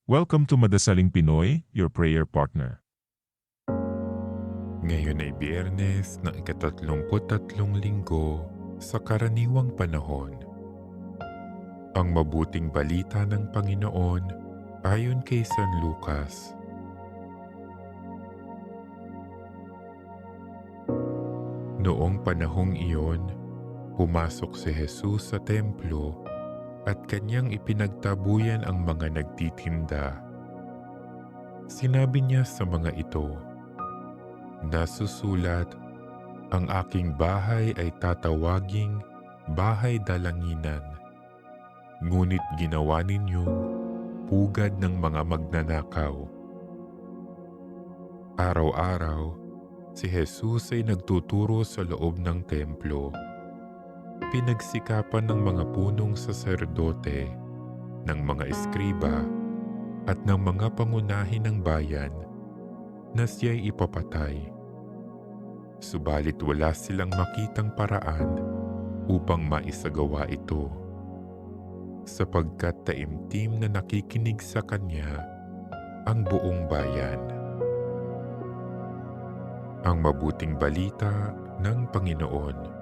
Welcome to Madasaling Pinoy, your prayer partner. Ngayon ay Biyernes ng ika-33 linggo sa karaniwang panahon. Ang mabuting balita ng Panginoon ayon kay San Lucas. Noong panahong iyon, pumasok si Jesus sa templo at kanyang ipinagtabuyan ang mga nagtitinda. Sinabi niya sa mga ito, "Nasusulat, ang aking bahay ay tatawaging bahay dalanginan. Ngunit ginawa ninyong pugad ng mga magnanakaw." Araw-araw, si Jesus ay nagtuturo sa loob ng templo. Pinagsikapan ng mga punong saserdote, ng mga eskriba, at ng mga pangunahin ng bayan na siya'y ipapatay. Subalit wala silang makitang paraan upang maisagawa ito, sapagkat taimtim na nakikinig sa kanya ang buong bayan. Ang mabuting balita ng Panginoon.